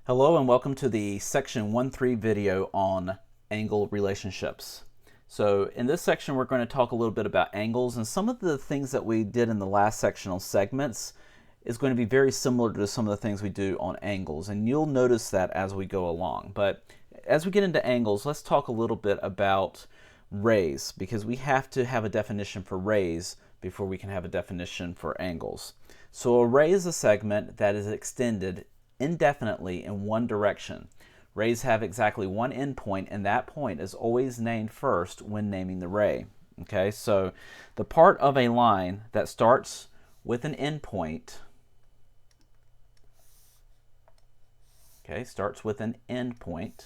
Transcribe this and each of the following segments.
Hello and welcome to the section 1.3 video on angle relationships. So in this section we're going to talk a little bit about angles, and some of the things that we did in the last section on segments is going to be very similar to some of the things we do on angles, and you'll notice that as we go along. But as we get into angles, let's talk a little bit about rays, because we have to have a definition for rays before we can have a definition for angles. So a ray is a segment that is extended indefinitely in one direction. Rays have exactly one endpoint, and that point is always named first when naming the ray. Okay, so the part of a line that starts with an endpoint, starts with an endpoint,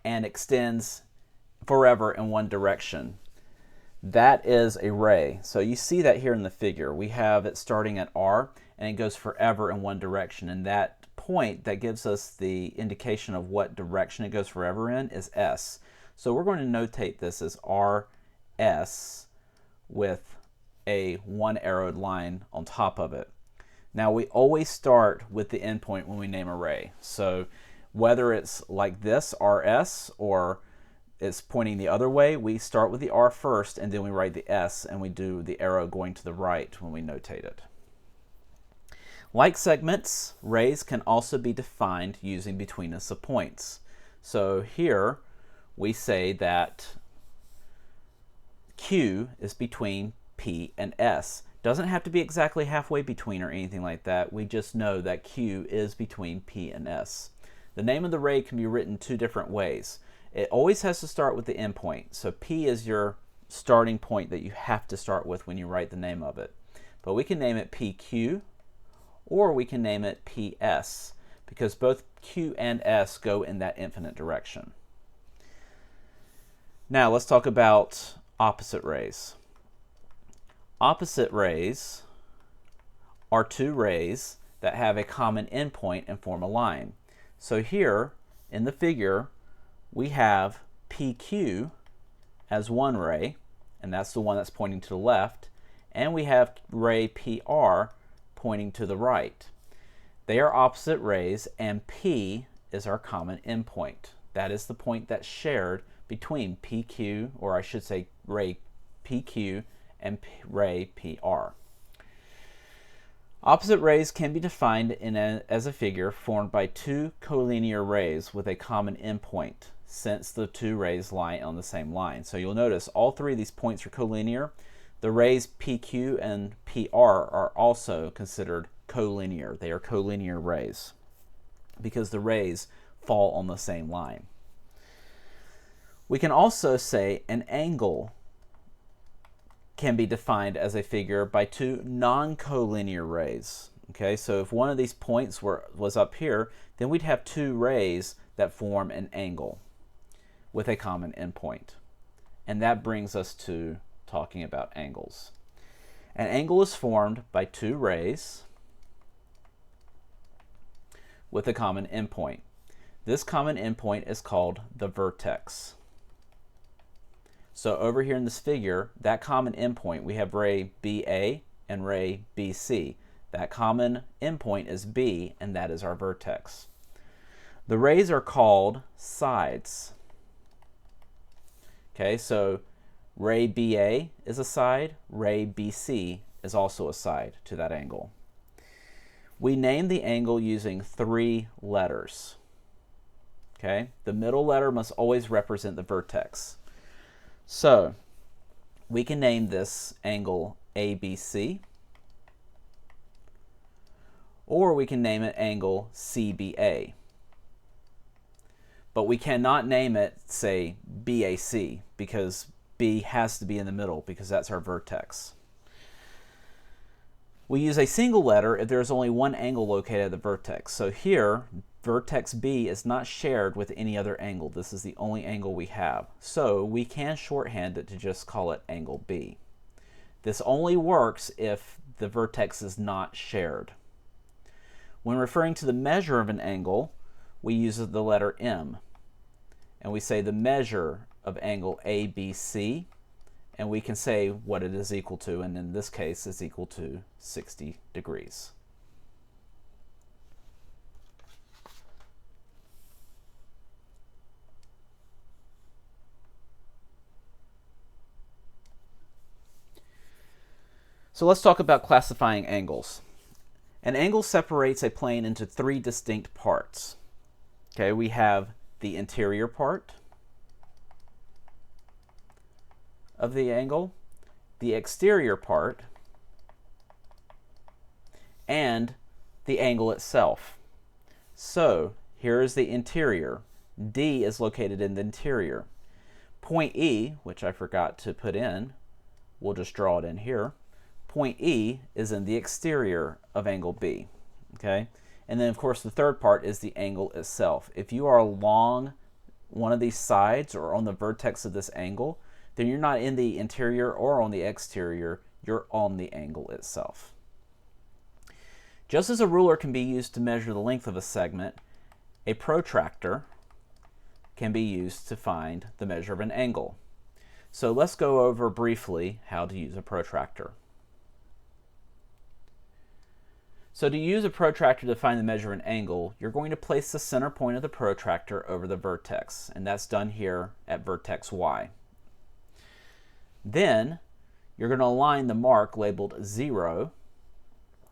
and extends forever in one direction. That is a ray. So you see that here in the figure. We have it starting at R, and it goes forever in one direction. And that point that gives us the indication of what direction it goes forever in is S. So we're going to notate this as RS with a one arrowed line on top of it. Now we always start with the endpoint when we name a ray. So whether it's like this, RS, or it's pointing the other way, we start with the R first, and then we write the S, and we do the arrow going to the right when we notate it. Like segments, rays can also be defined using betweenness of points. So here we say that Q is between P and S. Doesn't have to be exactly halfway between or anything like that. We just know that Q is between P and S. The name of the ray can be written two different ways. It always has to start with the endpoint. So P is your starting point that you have to start with when you write the name of it. But we can name it PQ, or we can name it PS, because both Q and S go in that infinite direction. Now let's talk about opposite rays. Opposite rays are two rays that have a common endpoint and form a line. So here in the figure, we have PQ as one ray, and that's the one that's pointing to the left, and we have ray PR pointing to the right. They are opposite rays, and P is our common endpoint. That is the point that's shared between PQ, or I should say ray PQ, and ray PR. Opposite rays can be defined as a figure formed by two collinear rays with a common endpoint, since the two rays lie on the same line. So you'll notice all three of these points are collinear. The rays PQ and PR are also considered collinear. They are collinear rays because the rays fall on the same line. We can also say an angle can be defined as a figure by two non-collinear rays. Okay, so if one of these points was up here, then we'd have two rays that form an angle with a common endpoint. And that brings us to talking about angles. An angle is formed by two rays with a common endpoint. This common endpoint is called the vertex. So over here in this figure, that common endpoint, we have ray BA and ray BC. That common endpoint is B, and that is our vertex. The rays are called sides. Okay, so ray BA is a side, ray BC is also a side to that angle. We name the angle using three letters. Okay, the middle letter must always represent the vertex. So we can name this angle ABC, or we can name it angle CBA. But we cannot name it, say, BAC, because B has to be in the middle, because that's our vertex. We use a single letter if there is only one angle located at the vertex. So here, vertex B is not shared with any other angle. This is the only angle we have. So we can shorthand it to just call it angle B. This only works if the vertex is not shared. When referring to the measure of an angle, we use the letter M. And we say the measure of angle ABC and we can say what it is equal to, and in this case it's equal to 60 degrees. So let's talk about classifying angles. An angle separates a plane into three distinct parts. Okay, we have the interior part of the angle, the exterior part, and the angle itself. So here is the interior. D is located in the interior. Point E, which I forgot to put in, we'll just draw it in here. Point E is in the exterior of angle B. Okay? And then, of course, the third part is the angle itself. If you are along one of these sides or on the vertex of this angle, then you're not in the interior or on the exterior, you're on the angle itself. Just as a ruler can be used to measure the length of a segment, a protractor can be used to find the measure of an angle. So let's go over briefly how to use a protractor. So to use a protractor to find the measure of an angle, you're going to place the center point of the protractor over the vertex, and that's done here at vertex Y. Then you're going to align the mark labeled 0,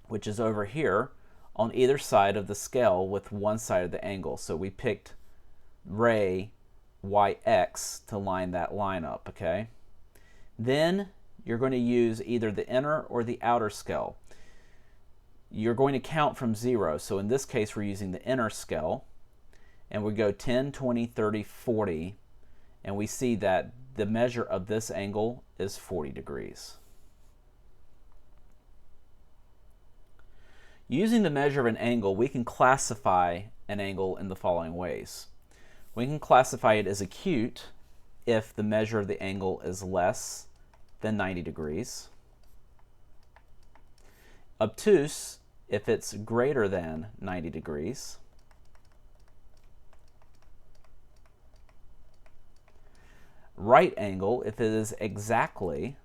which is over here, on either side of the scale with one side of the angle. So we picked ray YX to line that line up, okay? Then you're going to use either the inner or the outer scale. You're going to count from 0. So in this case, we're using the inner scale. And we go 10, 20, 30, 40. And we see that the measure of this angle is 40 degrees. Using the measure of an angle, we can classify an angle in the following ways. We can classify it as acute if the measure of the angle is less than 90 degrees. Obtuse if it's greater than 90 degrees. Right angle if it is exactly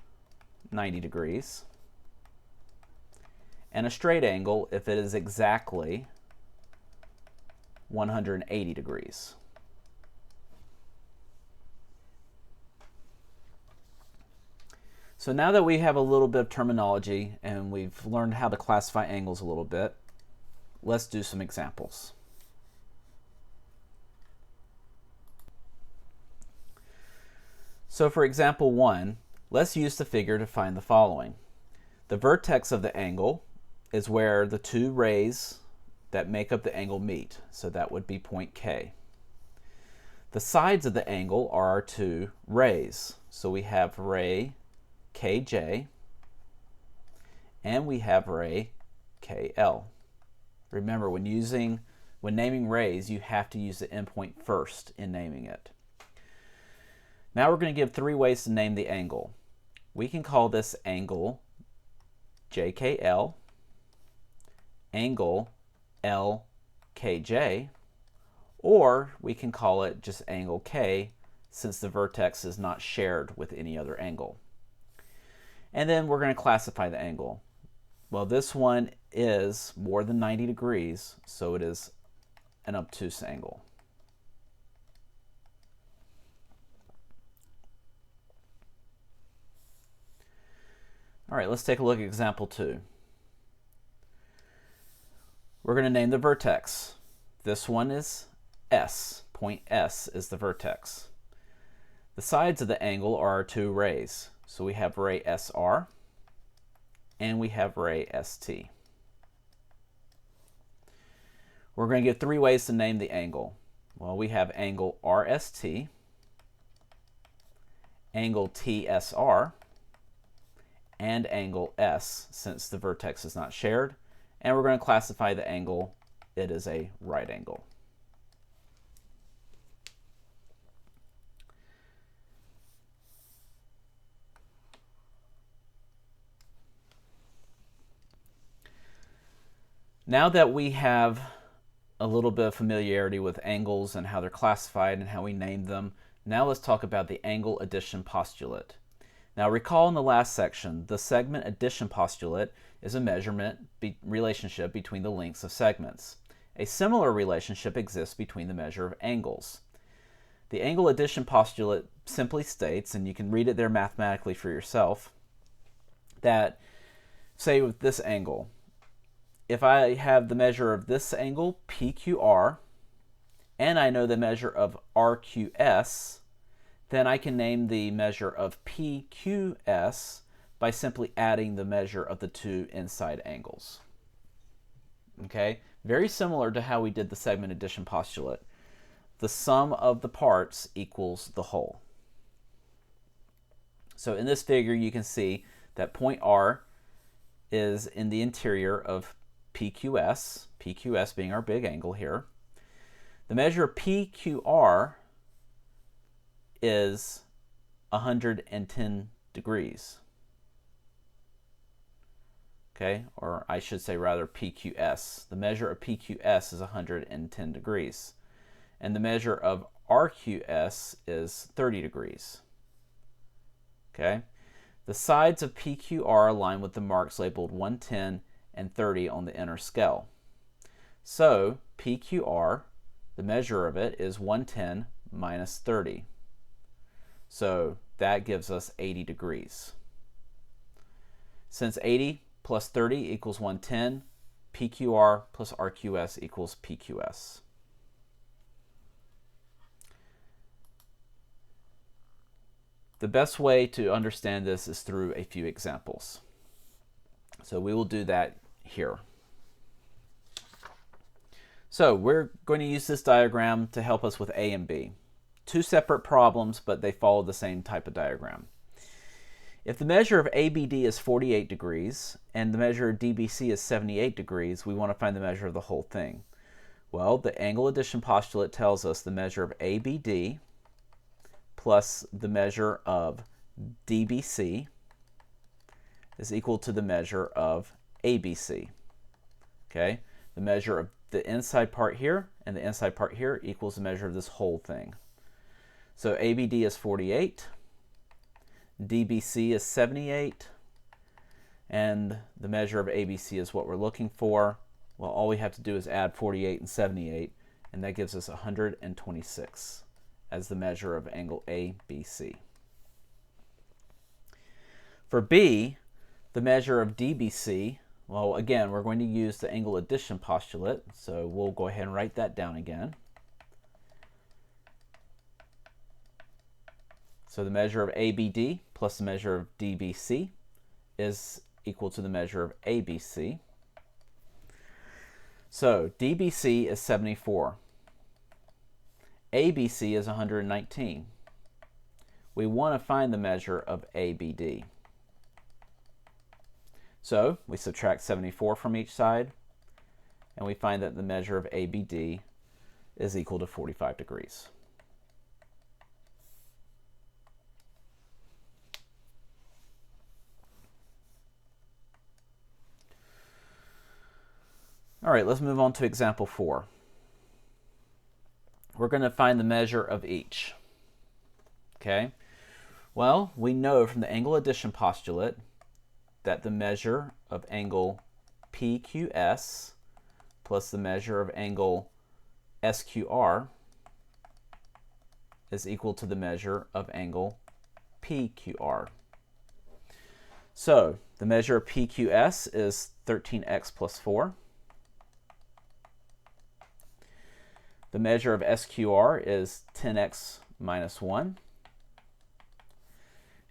90 degrees. And a straight angle if it is exactly 180 degrees. So now that we have a little bit of terminology and we've learned how to classify angles a little bit, let's do some examples. So for example 1, let's use the figure to find the following. The vertex of the angle is where the two rays that make up the angle meet, so that would be point K. The sides of the angle are our two rays, so we have ray KJ, and we have ray KL. Remember, when naming rays, you have to use the endpoint first in naming it. Now we're going to give three ways to name the angle. We can call this angle JKL, angle LKJ, or we can call it just angle K, since the vertex is not shared with any other angle. And then we're going to classify the angle. Well, this one is more than 90 degrees, so it is an obtuse angle. All right, let's take a look at example 2. We're going to name the vertex. This one is S. Point S is the vertex. The sides of the angle are our two rays. So we have ray SR and we have ray ST. We're going to give three ways to name the angle. Well, we have angle RST, angle TSR, and angle S, since the vertex is not shared. And we're going to classify the angle. It is a right angle. Now that we have a little bit of familiarity with angles and how they're classified and how we name them, now let's talk about the angle addition postulate. Now recall in the last section, the segment addition postulate is a measurement relationship between the lengths of segments. A similar relationship exists between the measure of angles. The angle addition postulate simply states, and you can read it there mathematically for yourself, that, say with this angle, if I have the measure of this angle, PQR, and I know the measure of RQS, then I can name the measure of PQS by simply adding the measure of the two inside angles. Okay, very similar to how we did the segment addition postulate. The sum of the parts equals the whole. So in this figure, you can see that point R is in the interior of PQS, PQS being our big angle here. The measure of PQR is 110 degrees. Okay, or I should say rather PQS. The measure of PQS is 110 degrees. And the measure of RQS is 30 degrees. Okay, the sides of PQR align with the marks labeled 110 and 30 on the inner scale. So PQR, the measure of it, is 110 minus 30. So that gives us 80 degrees. Since 80 plus 30 equals 110, PQR plus RQS equals PQS. The best way to understand this is through a few examples. So we will do that here. So we're going to use this diagram to help us with A and B. Two separate problems, but they follow the same type of diagram. If the measure of ABD is 48 degrees and the measure of DBC is 78 degrees, we want to find the measure of the whole thing. Well, the angle addition postulate tells us the measure of ABD plus the measure of DBC is equal to the measure of ABC. Okay, the measure of the inside part here and the inside part here equals the measure of this whole thing. So ABD is 48, DBC is 78, and the measure of ABC is what we're looking for. Well, all we have to do is add 48 and 78, and that gives us 126 as the measure of angle ABC. For B, the measure of DBC, well, again, we're going to use the angle addition postulate, so we'll go ahead and write that down again. So the measure of ABD plus the measure of DBC is equal to the measure of ABC. So DBC is 74. ABC is 119. We want to find the measure of ABD. So we subtract 74 from each side, and we find that the measure of ABD is equal to 45 degrees. All right, let's move on to example 4. We're going to find the measure of each. Okay, well, we know from the angle addition postulate that the measure of angle PQS plus the measure of angle SQR is equal to the measure of angle PQR. So the measure of PQS is 13x plus 4. The measure of SQR is 10x minus 1.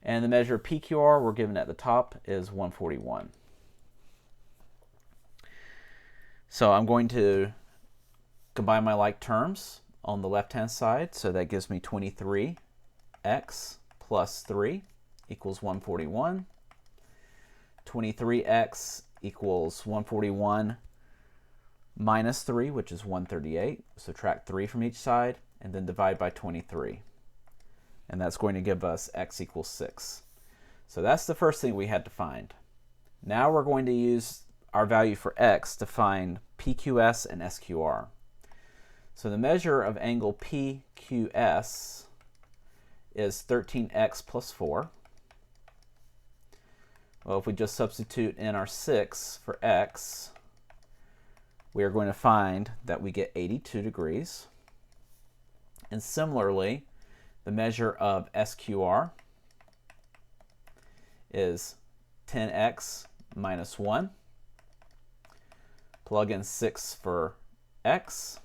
And the measure of PQR we're given at the top is 141. So I'm going to combine my like terms on the left-hand side. So that gives me 23x plus 3 equals 141. 23x equals 141 minus 3, which is 138. Subtract 3 from each side, and then divide by 23. And that's going to give us x equals 6. So that's the first thing we had to find. Now we're going to use our value for x to find PQS and SQR. So the measure of angle PQS is 13x plus 4. Well, if we just substitute in our 6 for x, we are going to find that we get 82 degrees. And similarly, the measure of SQR is 10x minus 1. Plug in 6 for x,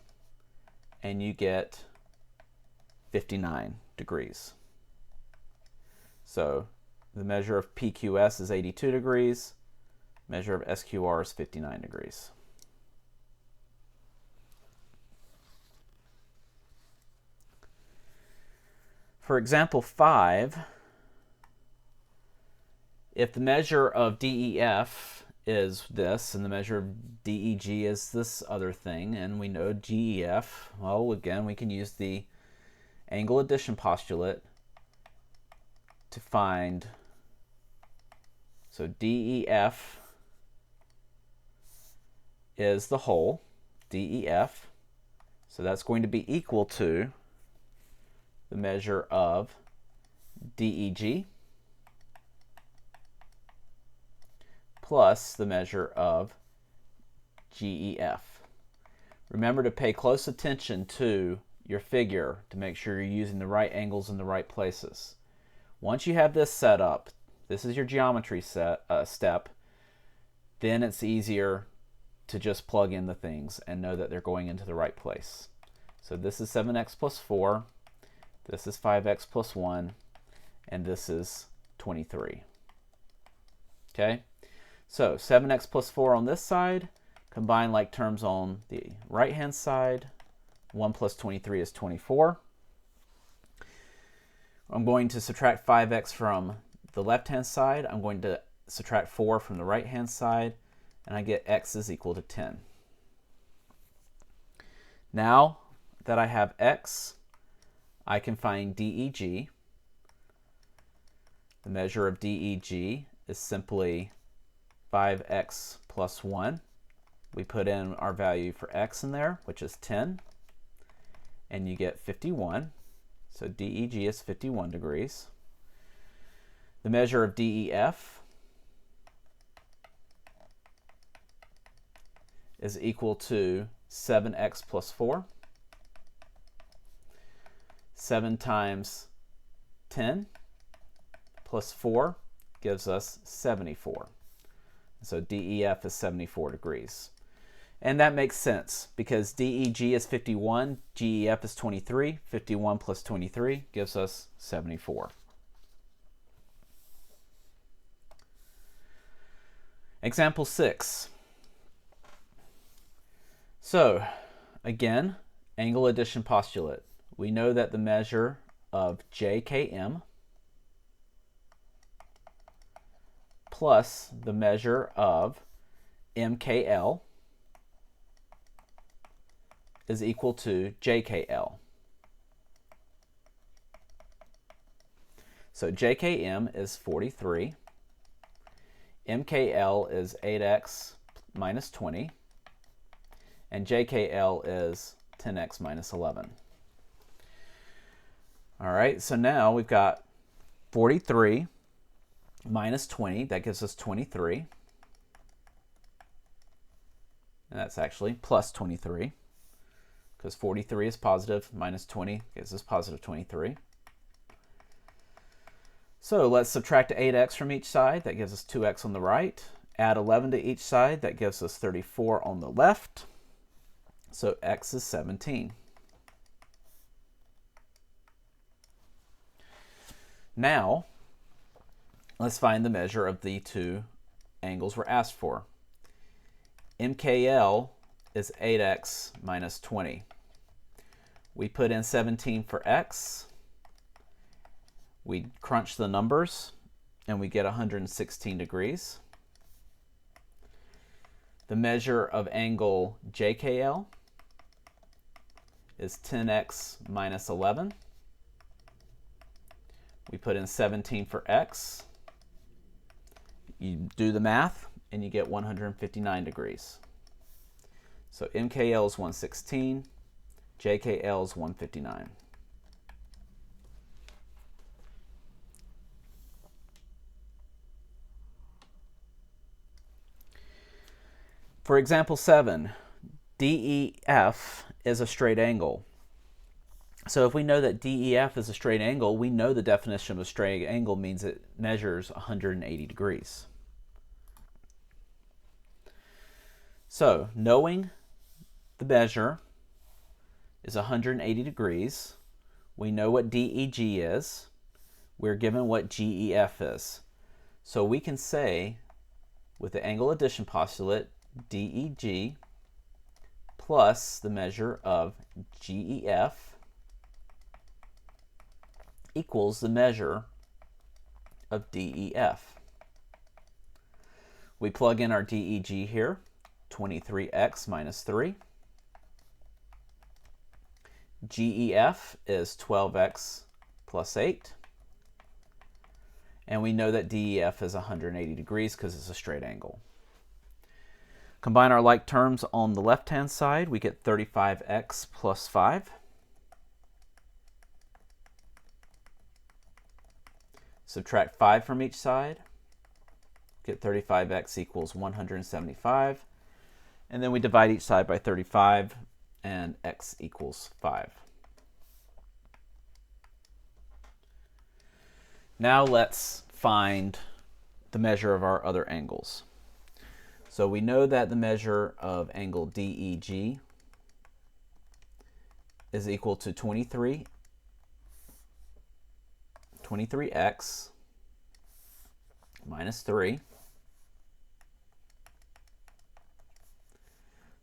and you get 59 degrees. So the measure of PQS is 82 degrees, measure of SQR is 59 degrees. For example 5, if the measure of DEF is this, and the measure of DEG is this other thing, and we know GEF, well, again, we can use the angle addition postulate to find, so DEF is the whole, DEF, so that's going to be equal to the measure of DEG plus the measure of GEF. Remember to pay close attention to your figure to make sure you're using the right angles in the right places. Once you have this set up, this is your geometry step, then it's easier to just plug in the things and know that they're going into the right place. So this is 7x plus 4, this is 5x plus 1, and this is 23. Okay? So 7x plus 4 on this side, combine like terms on the right-hand side. 1 plus 23 is 24. I'm going to subtract 5x from the left-hand side. I'm going to subtract 4 from the right-hand side, and I get x is equal to 10. Now that I have x, I can find DEG. The measure of DEG is simply 5x plus 1. We put in our value for x in there, which is 10, and you get 51. So DEG is 51 degrees. The measure of DEF is equal to 7x plus 4. 7 times 10 plus 4 gives us 74. So DEF is 74 degrees. And that makes sense because DEG is 51, GEF is 23. 51 plus 23 gives us 74. Example 6. So, again, angle addition postulate. We know that the measure of JKM plus the measure of MKL is equal to JKL. So JKM is 43, MKL is 8x minus 20, and JKL is 10x minus 11. All right, so now we've got 43 minus 20, that gives us 23. And that's actually plus 23, because 43 is positive, minus 20 gives us positive 23. So let's subtract 8x from each side, that gives us 2x on the right. Add 11 to each side, that gives us 34 on the left. So x is 17. Now, let's find the measure of the two angles we're asked for. MKL is 8x minus 20. We put in 17 for x. We crunch the numbers, and we get 116 degrees. The measure of angle JKL is 10x minus 11. We put in 17 for x. You do the math, and you get 159 degrees. So MKL is 116, JKL is 159. For example 7, DEF is a straight angle. So if we know that DEF is a straight angle, we know the definition of a straight angle means it measures 180 degrees. So knowing the measure is 180 degrees, we know what DEG is, we're given what GEF is. So we can say, with the angle addition postulate, DEG plus the measure of GEF equals the measure of DEF. We plug in our DEG here, 23x minus 3. GEF is 12x plus 8. And we know that DEF is 180 degrees because it's a straight angle. Combine our like terms on the left-hand side, we get 35x plus 5. Subtract 5 from each side, get 35x equals 175. And then we divide each side by 35, and x equals 5. Now let's find the measure of our other angles. So we know that the measure of angle DEG is equal to 23x minus 3.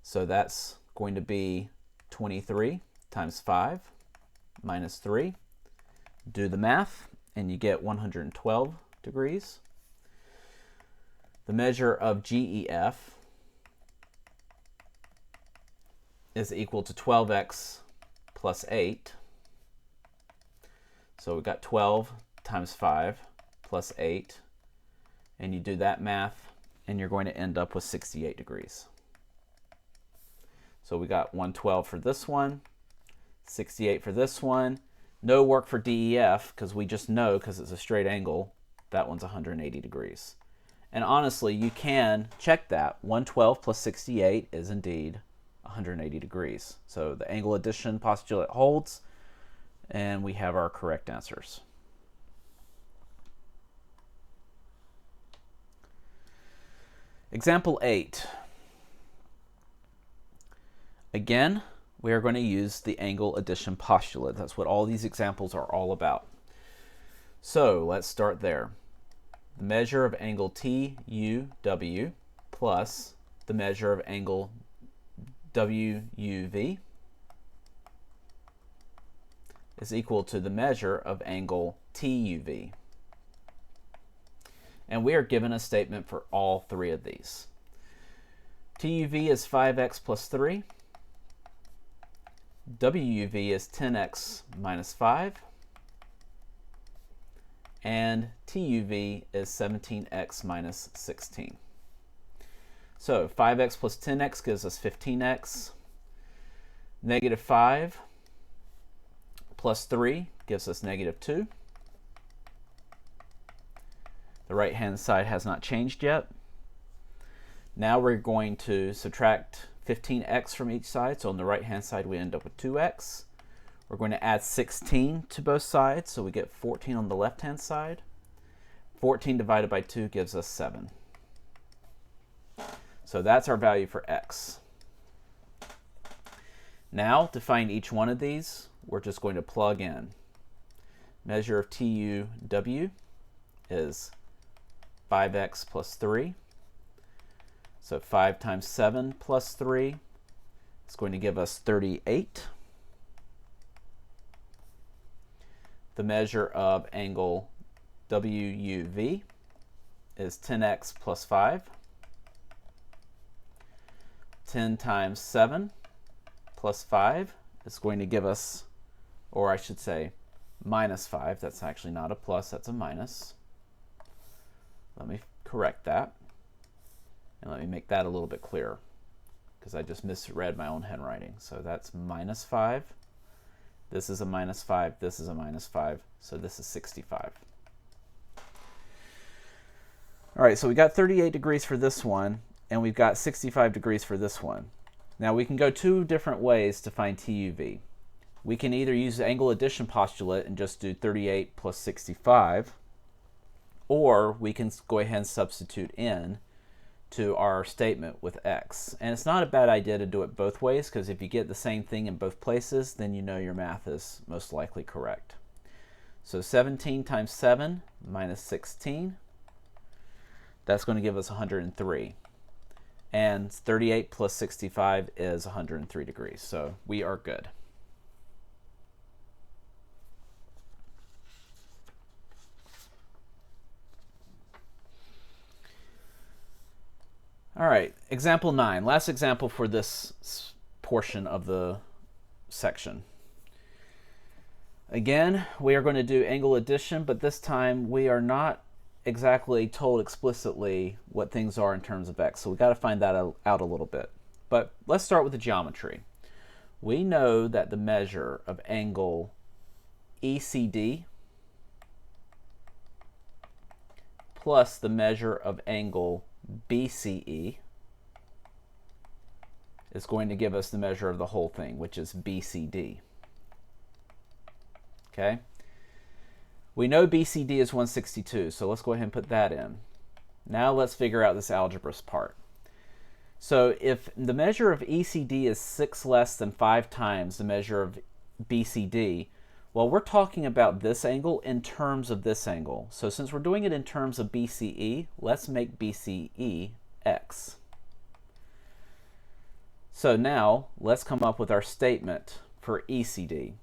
So that's going to be 23 times 5 minus 3. Do the math, and you get 112 degrees. The measure of GEF is equal to 12x plus 8. So we've got 12 times 5 plus 8. And you do that math, and you're going to end up with 68 degrees. So we got 112 for this one, 68 for this one. No work for DEF because we just know, because it's a straight angle, that one's 180 degrees. And honestly, you can check that. 112 plus 68 is indeed 180 degrees. So the angle addition postulate holds, and we have our correct answers. Example 8. Again, we are going to use the angle addition postulate. That's what all these examples are all about. So let's start there. The measure of angle TUW plus the measure of angle WUV is equal to the measure of angle TUV. And we are given a statement for all three of these. TUV is 5x plus 3. WUV is 10x minus 5. And TUV is 17x minus 16. So 5x plus 10x gives us 15x. Negative 5 plus 3 gives us negative 2. The right-hand side has not changed yet. Now we're going to subtract 15x from each side. So on the right-hand side, we end up with 2x. We're going to add 16 to both sides, so we get 14 on the left-hand side. 14 divided by 2 gives us 7. So that's our value for x. Now, to find each one of these, we're just going to plug in. Measure of TUW is 5x plus 3. So 5 times 7 plus 3 is going to give us 38. The measure of angle WUV is 10x plus 5. 10 times 7 plus 5 is going to give us, or I should say, minus 5. That's actually not a plus, that's a minus. Let me correct that. And let me make that a little bit clearer, because I just misread my own handwriting. So that's minus 5. This is a minus 5. This is a minus 5. So this is 65. All right, so we got 38 degrees for this one. and we've got 65 degrees for this one. Now we can go two different ways to find TUV. We can either use the angle addition postulate and just do 38 plus 65, or we can go ahead and substitute in to our statement with x. And it's not a bad idea to do it both ways, because if you get the same thing in both places, then you know your math is most likely correct. So 17 times 7 minus 16, that's going to give us 103. And 38 plus 65 is 103 degrees. So we are good. All right, example 9. Last example for this portion of the section. Again, we are going to do angle addition, but this time we are not exactly told explicitly what things are in terms of x, so we got to find that out a little bit. But let's start with the geometry. We know that the measure of angle ECD plus the measure of angle BCE is going to give us the measure of the whole thing, which is BCD. Okay? We know BCD is 162, so let's go ahead and put that in. Now let's figure out this algebras part. So if the measure of ECD is 6 less than 5 times the measure of BCD, well, we're talking about this angle in terms of this angle. So since we're doing it in terms of BCE, let's make BCE x. So now let's come up with our statement for ECD.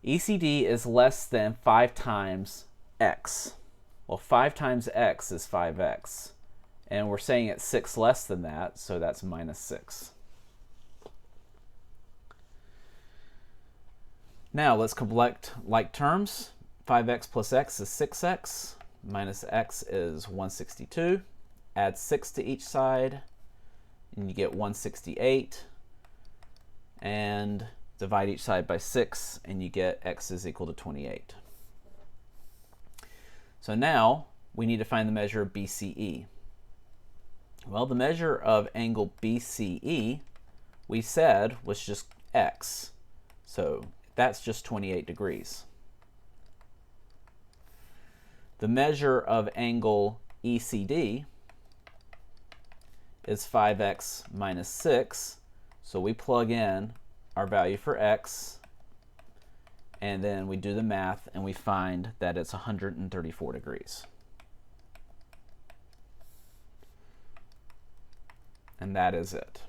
ECD is less than 5 times x. Well, 5 times x is 5x. And we're saying it's 6 less than that, so that's minus 6. Now let's collect like terms. 5x plus x is 6x, minus x is 162. Add 6 to each side, and you get 168. And divide each side by 6, and you get x is equal to 28. So now we need to find the measure of BCE. Well, the measure of angle BCE, we said, was just x. So that's just 28 degrees. The measure of angle ECD is 5x minus 6. So we plug in our value for x, and then we do the math, and we find that it's 134 degrees. And that is it.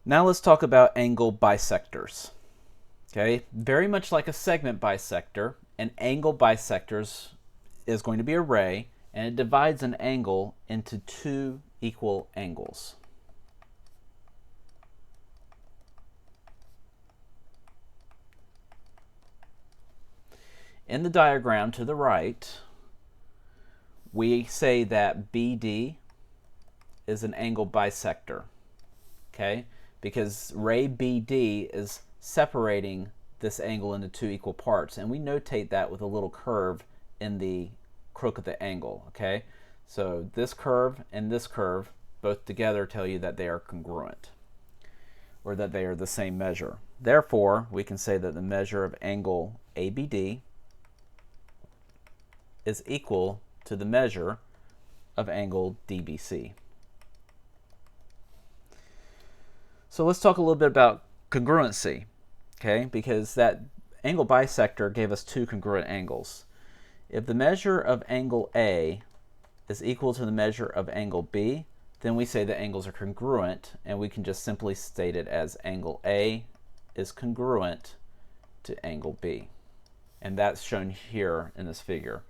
Now let's talk about angle bisectors. Okay, very much like a segment bisector, an angle bisectors is going to be a ray, and it divides an angle into 2 equal angles. In the diagram to the right, we say that BD is an angle bisector, okay? Because ray BD is separating this angle into 2 equal parts, and we notate that with a little curve in the crook of the angle, okay? So this curve and this curve both together tell you that they are congruent, or that they are the same measure. Therefore, we can say that the measure of angle ABD is equal to the measure of angle DBC. So let's talk a little bit about congruency, okay? Because that angle bisector gave us 2 congruent angles. If the measure of angle A is equal to the measure of angle B, then we say the angles are congruent, and we can just simply state it as angle A is congruent to angle B. And that's shown here in this figure.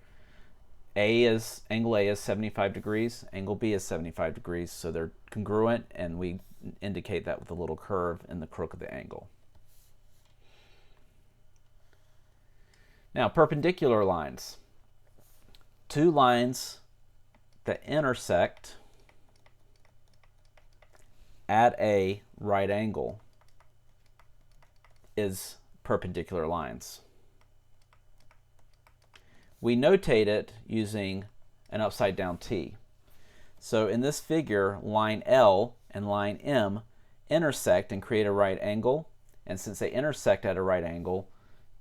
Angle A is 75 degrees, angle B is 75 degrees, so they're congruent, and we indicate that with a little curve in the crook of the angle. Now, perpendicular lines. 2 lines that intersect at a right angle is perpendicular lines. We notate it using an upside down T. So in this figure, line L and line M intersect and create a right angle, and since they intersect at a right angle,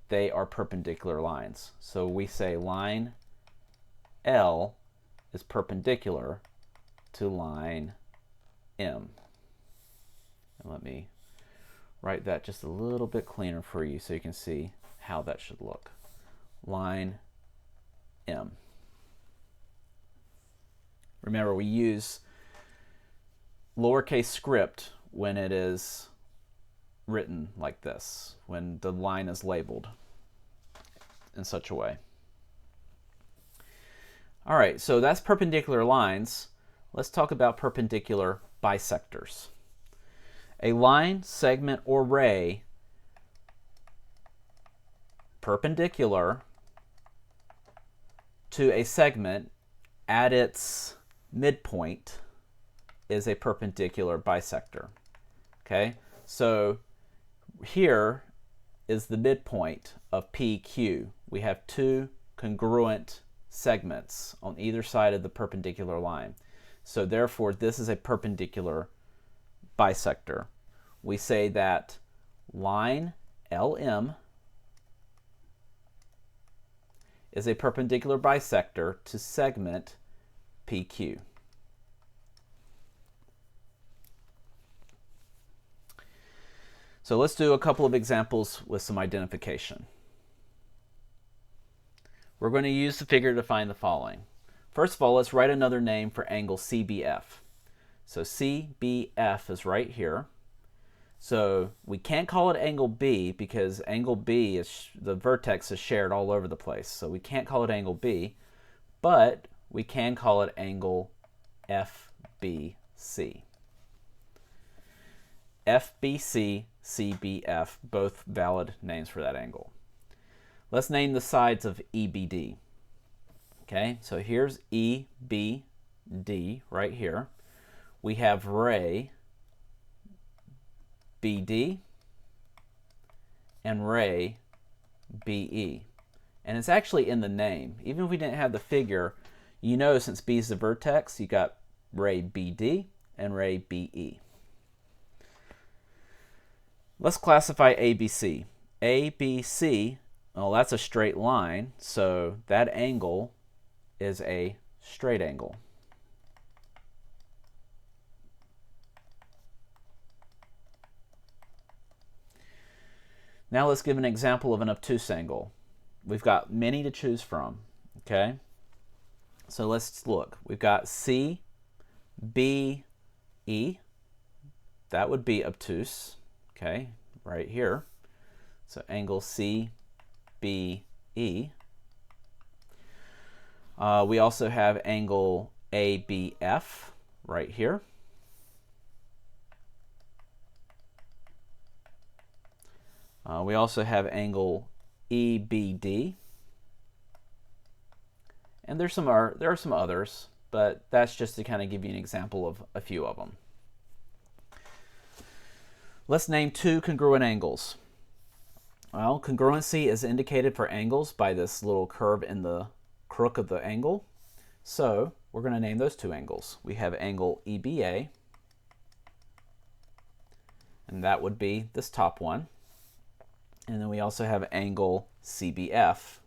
they are perpendicular lines. So we say line L is perpendicular to line M. And let me write that just a little bit cleaner for you so you can see how that should look. Line M. Remember, we use lowercase script when it is written like this, when the line is labeled in such a way. All right, so that's perpendicular lines. Let's talk about perpendicular bisectors. A line, segment, or ray perpendicular to a segment at its midpoint is a perpendicular bisector. Okay, so here is the midpoint of PQ. We have two congruent segments on either side of the perpendicular line. So therefore, this is a perpendicular bisector. We say that line LM is a perpendicular bisector to segment PQ. So let's do a couple of examples with some identification. We're going to use the figure to find the following. First of all, let's write another name for angle CBF. So CBF is right here. So we can't call it angle B because angle B is the vertex is shared all over the place. So we can't call it angle B, but we can call it angle FBC. FBC, CBF, both valid names for that angle. Let's name the sides of EBD. Okay, so here's EBD right here. We have ray BD and ray BE. And it's actually in the name. Even if we didn't have the figure, you know since B is the vertex, you got ray BD and ray BE. Let's classify ABC. ABC, well, that's a straight line, so that angle is a straight angle. Now let's give an example of an obtuse angle. We've got many to choose from, okay? So let's look. We've got CBE. That would be obtuse, okay, right here. So angle CBE. We also have angle ABF right here. We also have angle EBD, and there are some others, but that's just to kind of give you an example of a few of them. Let's name two congruent angles. Well, congruency is indicated for angles by this little curve in the crook of the angle. So we're going to name those two angles. We have angle EBA, and that would be this top one. And then we also have angle CBF,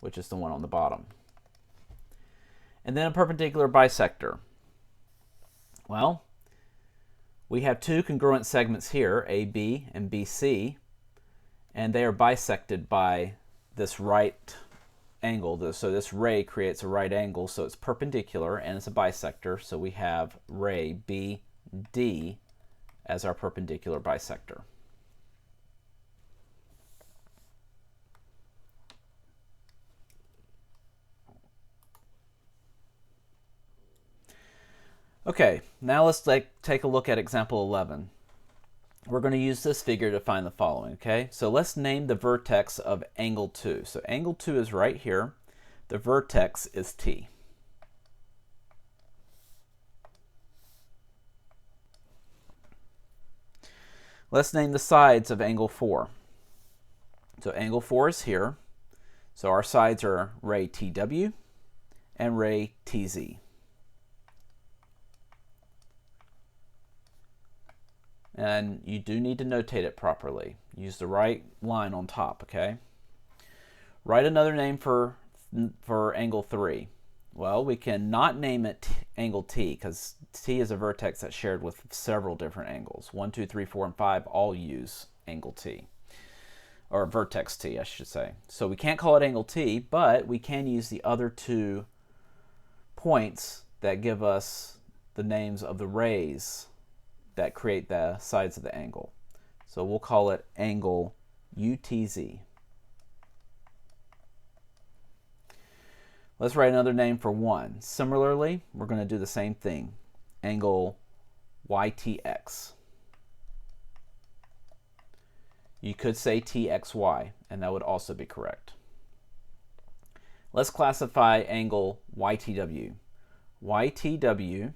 which is the one on the bottom. And then a perpendicular bisector. Well, we have two congruent segments here, AB and BC, and they are bisected by this right angle. So this ray creates a right angle, so it's perpendicular and it's a bisector. So we have ray BD as our perpendicular bisector. Okay, now let's take a look at example 11. We're going to use this figure to find the following, okay? So let's name the vertex of angle 2. So angle 2 is right here. The vertex is T. Let's name the sides of angle 4. So angle 4 is here. So our sides are ray TW and ray TZ. And you do need to notate it properly. Use the right line on top, okay? Write another name for angle 3. Well, we can not name it angle T, because T is a vertex that's shared with several different angles. 1, 2, 3, 4, and 5 all use angle T, or vertex T, I should say. So we can't call it angle T, but we can use the other two points that give us the names of the rays that create the sides of the angle. So we'll call it angle UTZ. Let's write another name for 1. Similarly, we're going to do the same thing. Angle YTX. You could say TXY, and that would also be correct. Let's classify angle YTW. YTW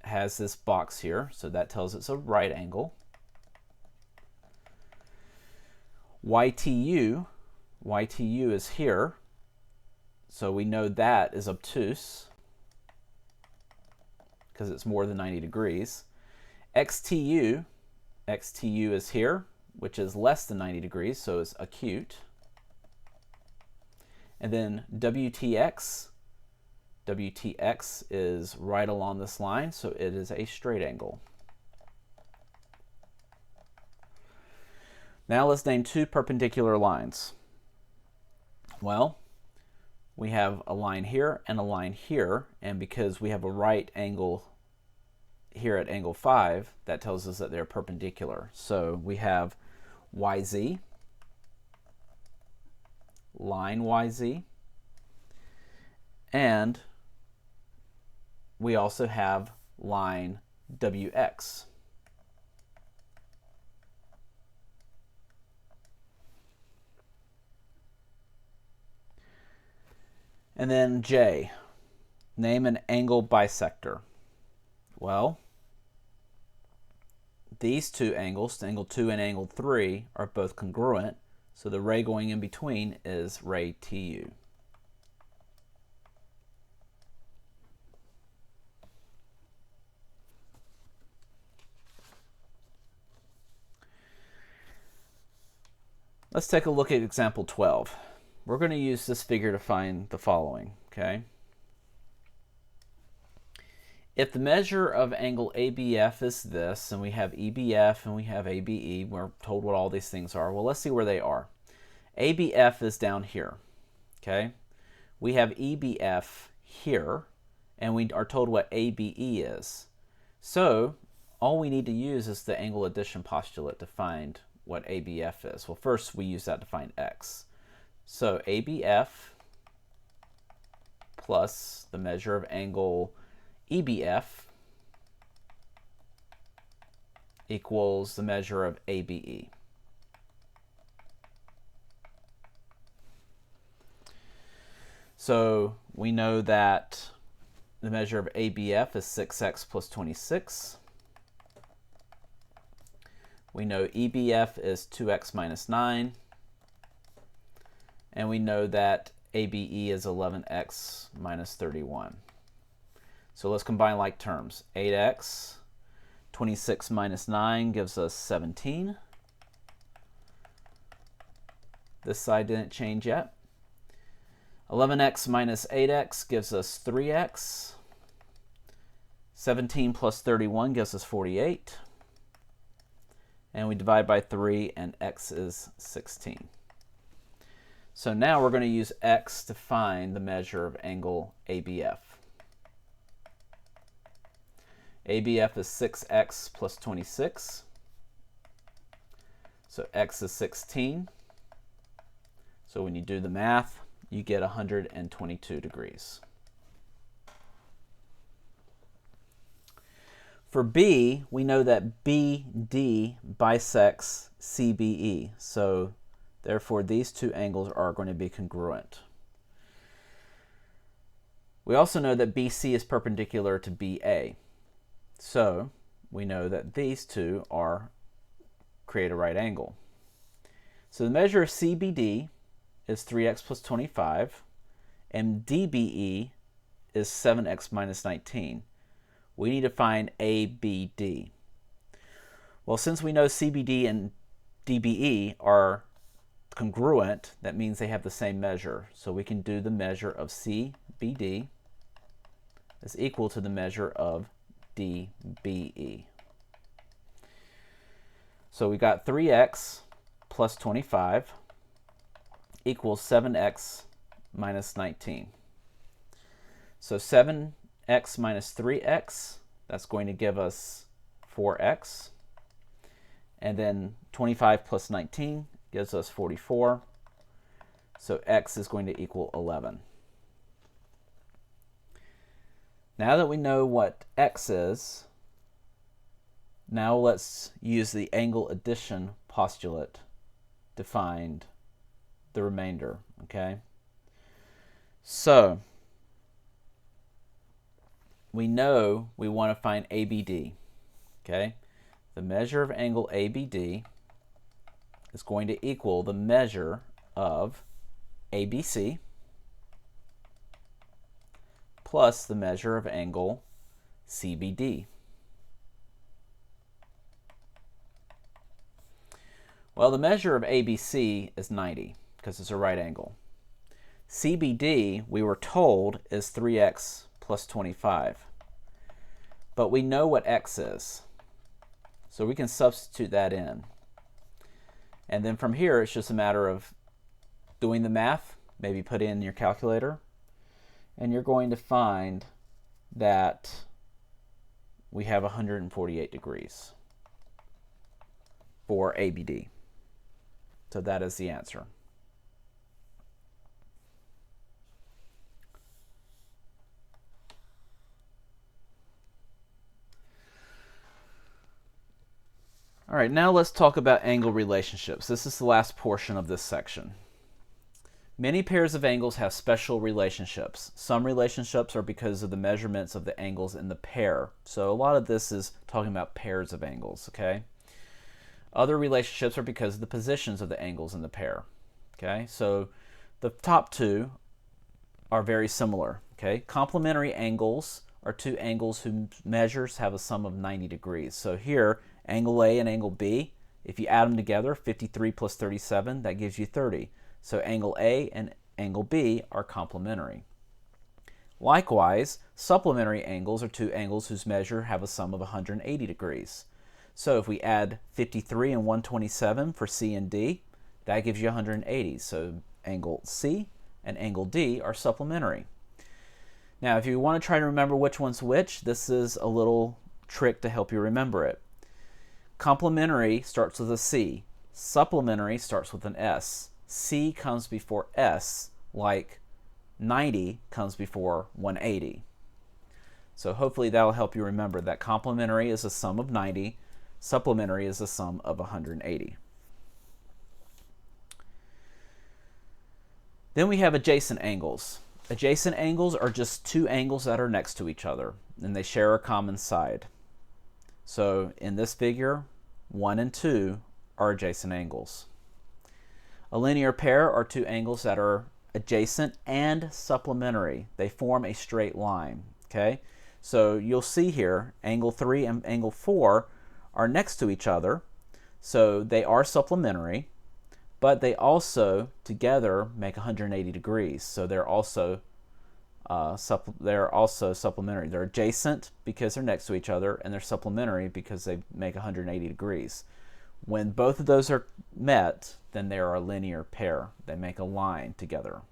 has this box here, so that tells it's a right angle. YTU is here, so we know that is obtuse because it's more than 90 degrees. XTU is here, which is less than 90 degrees, so it's acute. And then WTX is right along this line, so it is a straight angle. Now let's name two perpendicular lines. Well, we have a line here and a line here, and because we have a right angle here at angle 5, that tells us that they're perpendicular. So we have YZ, line YZ, and we also have line WX. And then J, name an angle bisector. Well, these two angles, angle 2 and angle 3, are both congruent, so the ray going in between is ray TU. Let's take a look at example 12. We're going to use this figure to find the following, okay? If the measure of angle ABF is this, and we have EBF and we have ABE, we're told what all these things are. Well, let's see where they are. ABF is down here, okay? We have EBF here, and we are told what ABE is. So all we need to use is the angle addition postulate to find what ABF is. Well, first we use that to find X. So ABF plus the measure of angle EBF equals the measure of ABE. So we know that the measure of ABF is 6x plus 26. We know EBF is 2x minus 9. And we know that ABE is 11x minus 31. So let's combine like terms. 8x, 26 minus 9 gives us 17. This side didn't change yet. 11x minus 8x gives us 3x. 17 plus 31 gives us 48. And we divide by 3, and x is 16. So now we're going to use X to find the measure of angle ABF. ABF is 6x plus 26. So X is 16. So when you do the math, you get 122 degrees. For B, we know that BD bisects CBE. So therefore, these two angles are going to be congruent. We also know that BC is perpendicular to BA. So we know that these two are create a right angle. So the measure of CBD is 3x plus 25, and DBE is 7x minus 19. We need to find ABD. Well, since we know CBD and DBE are congruent, that means they have the same measure. So we can do the measure of CBD is equal to the measure of DBE. So we got 3x plus 25 equals 7x minus 19. So 7x minus 3x, that's going to give us 4x. And then 25 plus 19 gives us 44. So x is going to equal 11. Now that we know what x is, now let's use the angle addition postulate to find the remainder, okay? So we know we want to find ABD, okay? The measure of angle ABD is going to equal the measure of ABC plus the measure of angle CBD. Well, the measure of ABC is 90 because it's a right angle. CBD, we were told, is 3x plus 25. But we know what x is, so we can substitute that in. And then from here, it's just a matter of doing the math, maybe put in your calculator, and you're going to find that we have 148 degrees for ABD. So that is the answer. All right, now let's talk about angle relationships. This is the last portion of this section. Many pairs of angles have special relationships. Some relationships are because of the measurements of the angles in the pair. So a lot of this is talking about pairs of angles, okay? Other relationships are because of the positions of the angles in the pair, okay? So the top two are very similar, okay? Complementary angles are two angles whose measures have a sum of 90 degrees. So here, angle A and angle B, if you add them together, 53 plus 37, that gives you 30. So angle A and angle B are complementary. Likewise, supplementary angles are two angles whose measure have a sum of 180 degrees. So if we add 53 and 127 for C and D, that gives you 180. So angle C and angle D are supplementary. Now, if you want to try to remember which one's which, this is a little trick to help you remember it. Complementary starts with a C. Supplementary starts with an S. C comes before S, like 90 comes before 180. So hopefully that'll help you remember that complementary is a sum of 90, supplementary is a sum of 180. Then we have adjacent angles. Adjacent angles are just two angles that are next to each other, and they share a common side. So in this figure, 1 and 2 are adjacent angles. A linear pair are two angles that are adjacent and supplementary. They form a straight line, okay? So you'll see here, angle 3 and angle 4 are next to each other, so they are supplementary, but they also together make 180 degrees. So they're also supplementary. They're adjacent because they're next to each other, and they're supplementary because they make 180 degrees. When both of those are met, then they are a linear pair. They make a line together.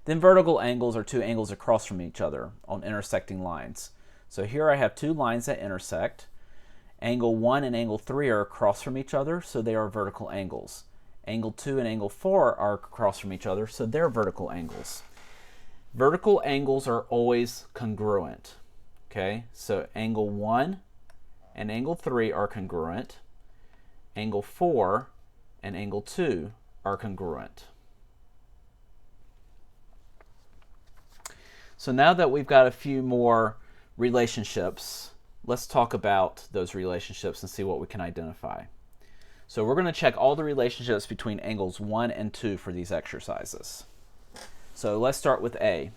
Then vertical angles are two angles across from each other on intersecting lines. So here I have two lines that intersect. Angle 1 and angle 3 are across from each other, so they are vertical angles. Angle 2 and angle 4 are across from each other, so they're vertical angles. Vertical angles are always congruent. Okay, so angle 1 and angle 3 are congruent. Angle 4 and angle 2 are congruent. So now that we've got a few more relationships let's talk about those relationships and see what we can identify. So we're going to check all the relationships between angles 1 and 2 for these exercises. So let's start with A.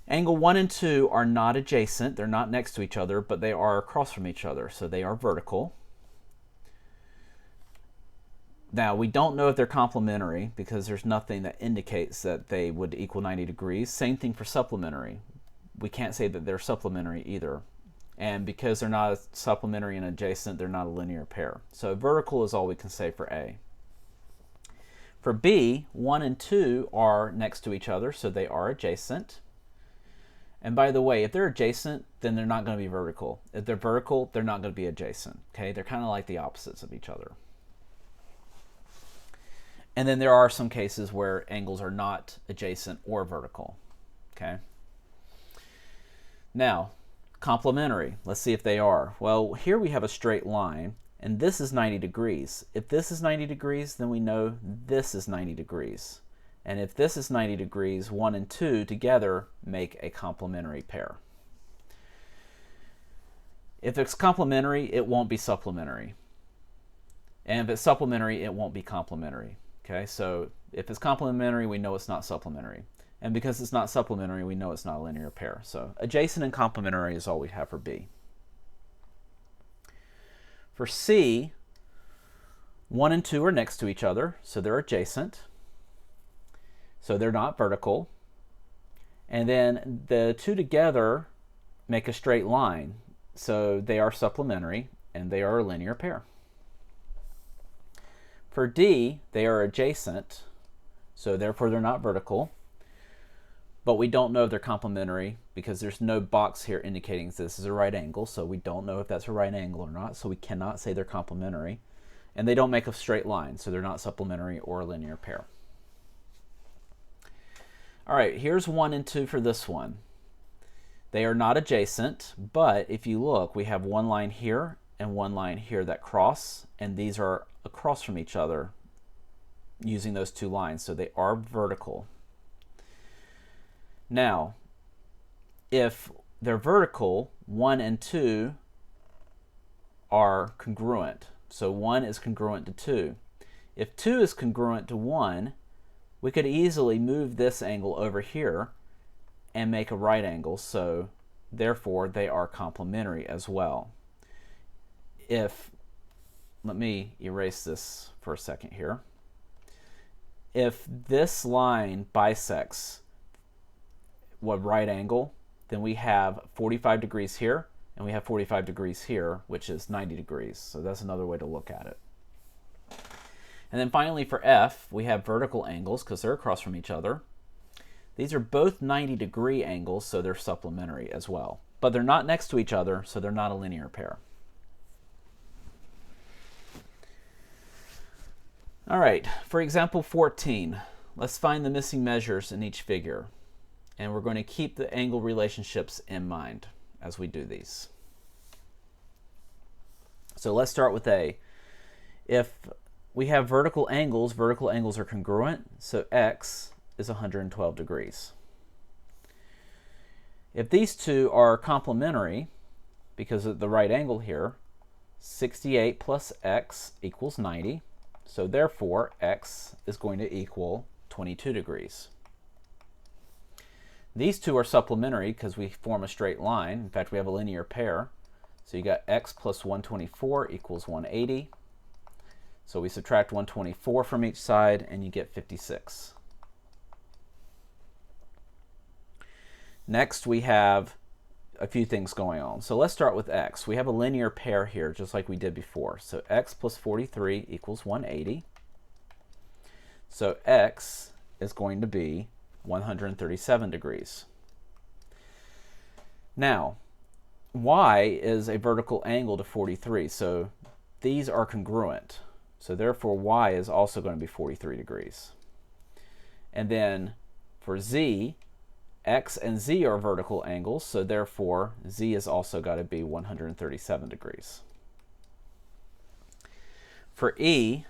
Angle 1 and 2 are not adjacent, they're not next to each other, but they are across from each other, so they are vertical. Now, we don't know if they're complementary because there's nothing that indicates that they would equal 90 degrees. Same thing for supplementary. We can't say that they're supplementary either. And because they're not supplementary and adjacent, they're not a linear pair. So vertical is all we can say for A. For B, 1 and 2 are next to each other, so they are adjacent. And by the way, if they're adjacent, then they're not going to be vertical. If they're vertical, they're not going to be adjacent. Okay, they're kind of like the opposites of each other. And then there are some cases where angles are not adjacent or vertical. Okay. Now, complementary. Let's see if they are. Well, here we have a straight line, and this is 90 degrees. If this is 90 degrees, then we know this is 90 degrees. And if this is 90 degrees, 1 and 2 together make a complementary pair. If it's complementary, it won't be supplementary. And if it's supplementary, it won't be complementary. Okay, so if it's complementary, we know it's not supplementary. And because it's not supplementary, we know it's not a linear pair. So adjacent and complementary is all we have for B. For C, 1 and 2 are next to each other, so they're adjacent. So they're not vertical. And then the two together make a straight line. So they are supplementary, and they are a linear pair. For D, they are adjacent, so therefore they're not vertical. But we don't know if they're complementary because there's no box here indicating this is a right angle, so we don't know if that's a right angle or not, so we cannot say they're complementary. And they don't make a straight line, so they're not supplementary or a linear pair. All right, here's 1 and 2 for this one. They are not adjacent, but if you look, we have one line here and one line here that cross, and these are across from each other using those two lines, so they are vertical. Now, if they're vertical, 1 and 2 are congruent. So 1 is congruent to 2. If 2 is congruent to 1, we could easily move this angle over here and make a right angle, so therefore they are complementary as well. Let me erase this for a second here. If this line bisects a right angle, then we have 45 degrees here, and we have 45 degrees here, which is 90 degrees. So that's another way to look at it. And then finally for F, we have vertical angles because they're across from each other. These are both 90-degree angles, so they're supplementary as well. But they're not next to each other, so they're not a linear pair. All right, for example 14, let's find the missing measures in each figure. And we're going to keep the angle relationships in mind as we do these. So let's start with A. If we have vertical angles are congruent, so X is 112 degrees. If these two are complementary, because of the right angle here, 68 plus X equals 90. So therefore, X is going to equal 22 degrees. These two are supplementary because we form a straight line. In fact, we have a linear pair. So you got X plus 124 equals 180. So we subtract 124 from each side, and you get 56. Next, we have a few things going on. So let's start with X. We have a linear pair here, just like we did before. So X plus 43 equals 180. So X is going to be 137 degrees. Now, Y is a vertical angle to 43, so these are congruent. So therefore, Y is also going to be 43 degrees. And then for Z, X and Z are vertical angles, so therefore Z has also got to be 137 degrees. For E,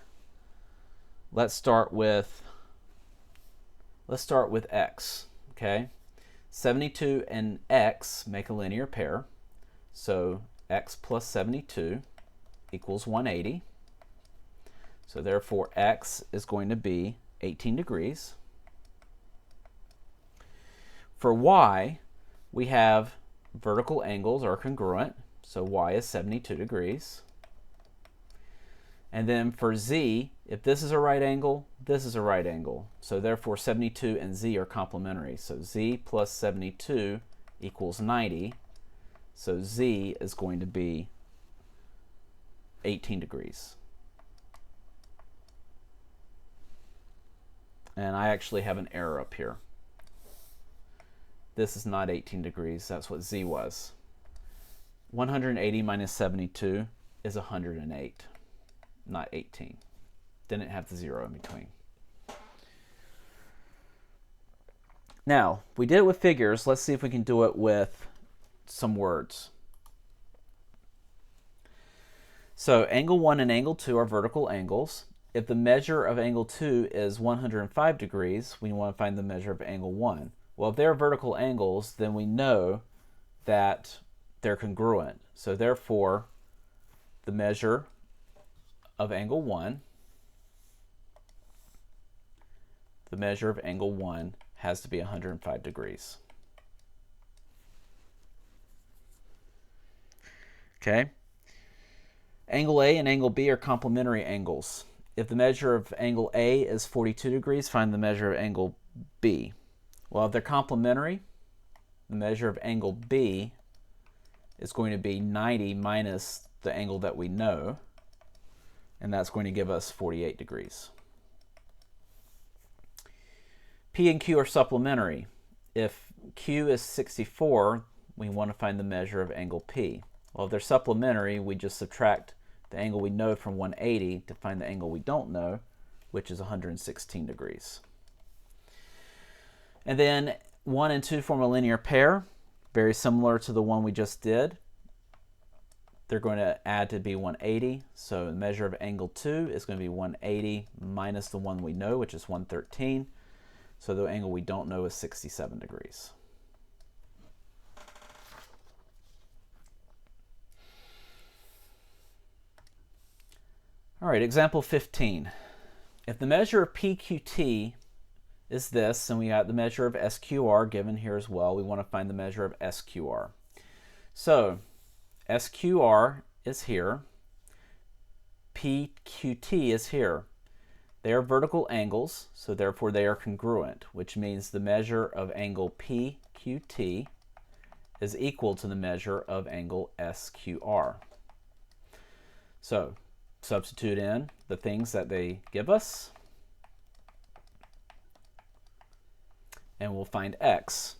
let's start with X, okay? 72 and X make a linear pair, So x plus 72 equals 180. So therefore x is going to be 18 degrees. For y, we have vertical angles are congruent, so y is 72 degrees. And then for z, if this is a right angle, this is a right angle. So therefore 72 and z are complementary. So z plus 72 equals 90. So z is going to be 18 degrees. And I actually have an error up here. This is not 18 degrees. That's what z was. 180 minus 72 is 108, not 18. Didn't have the 0 in between. Now, we did it with figures. Let's see if we can do it with some words. So angle 1 and angle 2 are vertical angles. If the measure of angle 2 is 105 degrees, we want to find the measure of angle 1. Well, if they're vertical angles, then we know that they're congruent. So therefore, the measure of angle 1, the measure of angle 1 has to be 105 degrees. Okay? Angle A and angle B are complementary angles. If the measure of angle A is 42 degrees, find the measure of angle B. Well, if they're complementary, the measure of angle B is going to be 90 minus the angle that we know, and that's going to give us 48 degrees. P and Q are supplementary. If Q is 64, we want to find the measure of angle P. Well, if they're supplementary, we just subtract the angle we know from 180 to find the angle we don't know, which is 116 degrees. And then 1 and 2 form a linear pair, very similar to the one we just did. They're going to add to be 180, so the measure of angle 2 is going to be 180 minus the one we know, which is 113. So the angle we don't know is 67 degrees. All right, example 15. If the measure of PQT is this, and we got the measure of SQR given here as well, we want to find the measure of SQR. So SQR is here, PQT is here. They are vertical angles, so therefore they are congruent, which means the measure of angle PQT is equal to the measure of angle SQR. So substitute in the things that they give us, and we'll find x.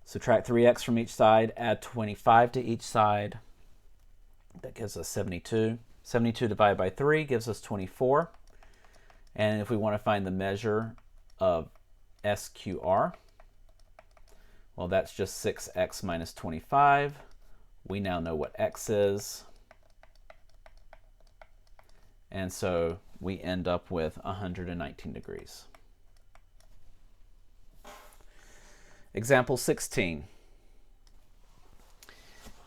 Subtract 3x from each side, add 25 to each side. That gives us 72. 72 divided by 3 gives us 24. And if we want to find the measure of SQR, well, that's just 6x minus 25. We now know what x is. And so we end up with 119 degrees. Example 16.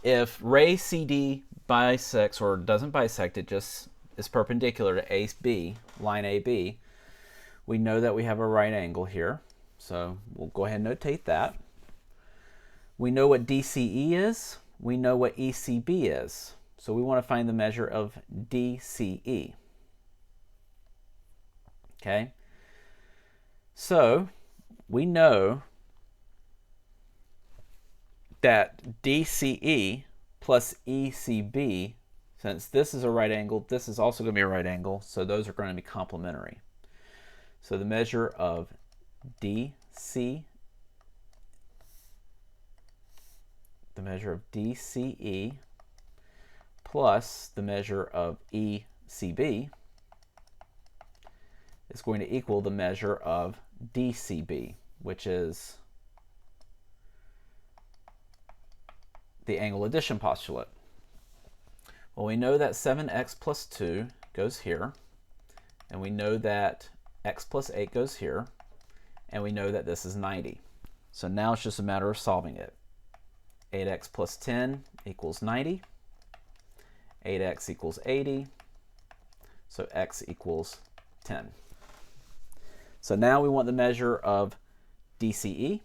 If ray CD bisects, or doesn't bisect, it just is perpendicular to AB, line AB, we know that we have a right angle here. So we'll go ahead and notate that. We know what DCE is. We know what ECB is. So we want to find the measure of DCE. Okay? So we know that DCE plus ECB, since this is a right angle, this is also going to be a right angle, so those are going to be complementary. So the measure of DCE plus the measure of ECB is going to equal the measure of DCB, which is the angle addition postulate. Well, we know that 7x plus 2 goes here, and we know that x plus 8 goes here, and we know that this is 90. So now it's just a matter of solving it. 8x plus 10 equals 90. 8x equals 80. So x equals 10. So now we want the measure of DCE.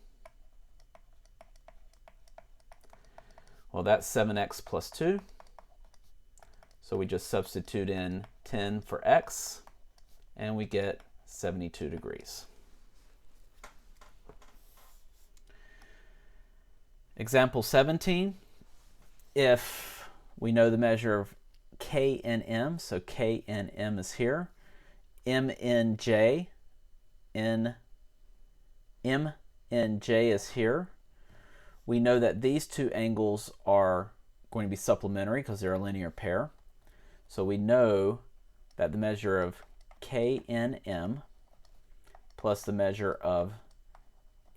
Well, that's 7x plus 2. So we just substitute in 10 for x, and we get 72 degrees. Example 17, if we know the measure of K and M, so K and M is here, M and J is here, we know that these two angles are going to be supplementary because they're a linear pair. So we know that the measure of K and M plus the measure of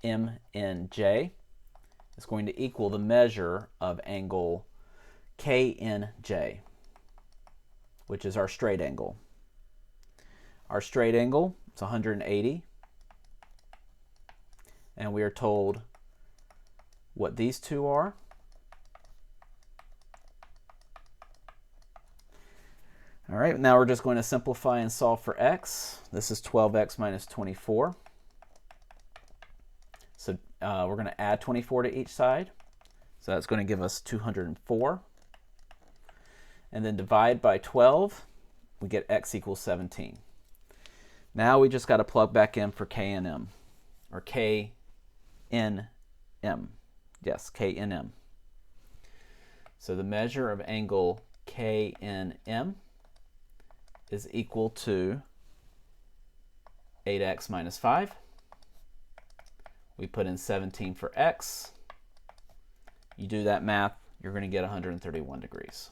M and J is going to equal the measure of angle KNJ, which is our straight angle. Our straight angle is 180, and we are told what these two are. All right, now we're just going to simplify and solve for x. This is 12x minus 24. So we're going to add 24 to each side. So that's going to give us 204. And then divide by 12, we get x equals 17. Now we just got to plug back in for K and M, or K N M. Yes, K N M. So the measure of angle K N M is equal to 8x minus 5. We put in 17 for x. You do that math, you're going to get 131 degrees.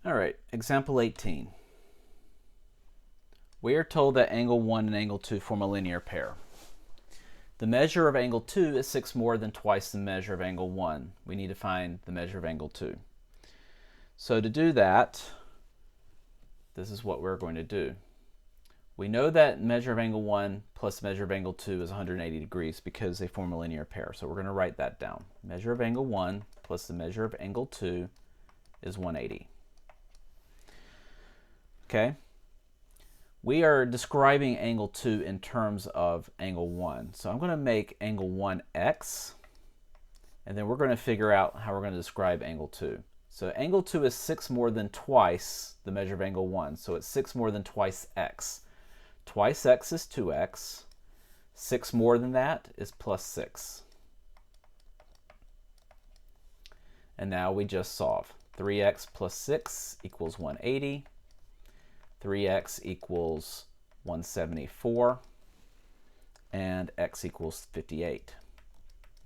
All right, example 18. We are told that angle 1 and angle 2 form a linear pair. The measure of angle 2 is 6 more than twice the measure of angle 1. We need to find the measure of angle 2. So to do that, this is what we're going to do. We know that measure of angle 1 plus measure of angle 2 is 180 degrees because they form a linear pair. So we're going to write that down. Measure of angle 1 plus the measure of angle 2 is 180. Okay? We are describing angle 2 in terms of angle 1. So I'm going to make angle 1 x, and then we're going to figure out how we're going to describe angle 2. So angle 2 is 6 more than twice the measure of angle 1. So it's 6 more than twice x. Twice x is 2x. 6 more than that is plus 6. And now we just solve. 3x plus 6 equals 180. 3x equals 174, and x equals 58.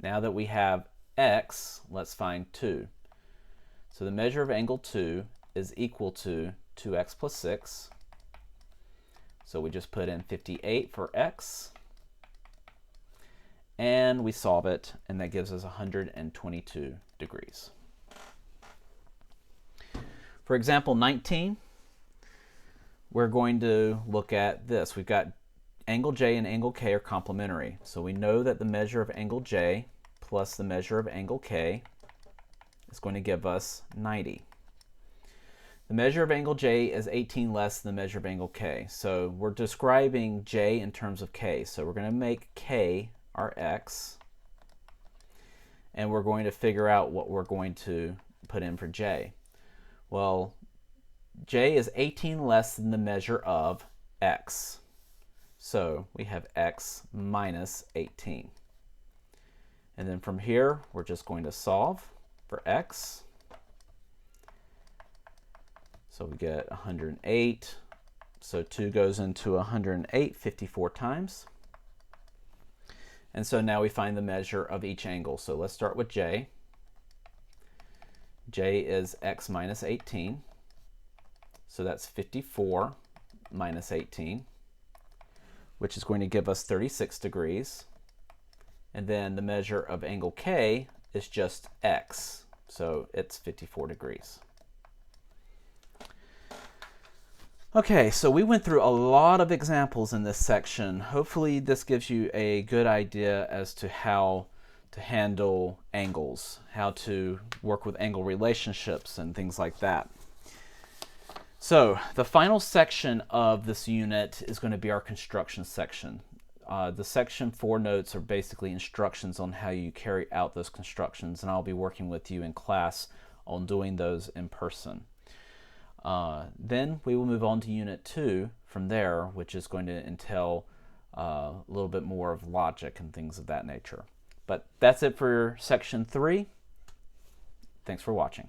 Now that we have x, let's find 2. So the measure of angle 2 is equal to 2x plus 6. So we just put in 58 for x, and we solve it, and that gives us 122 degrees. For example 19, we're going to look at this. We've got angle J and angle K are complementary. So we know that the measure of angle J plus the measure of angle K is going to give us 90. The measure of angle J is 18 less than the measure of angle K. So we're describing J in terms of K. So we're going to make K our x, and we're going to figure out what we're going to put in for J. Well, J is 18 less than the measure of x. So we have x minus 18. And then from here, we're just going to solve for x. So we get 108. So 2 goes into 108 54 times. And so now we find the measure of each angle. So let's start with J. J is x minus 18. So that's 54 minus 18, which is going to give us 36 degrees. And then the measure of angle K is just x, so it's 54 degrees. Okay, so we went through a lot of examples in this section. Hopefully this gives you a good idea as to how to handle angles, how to work with angle relationships and things like that. So the final section of this unit is going to be our construction section. The section 4 notes are basically instructions on how you carry out those constructions, and I'll be working with you in class on doing those in person. Then we will move on to Unit 2 from there, which is going to entail a little bit more of logic and things of that nature. But that's it for Section 3. Thanks for watching.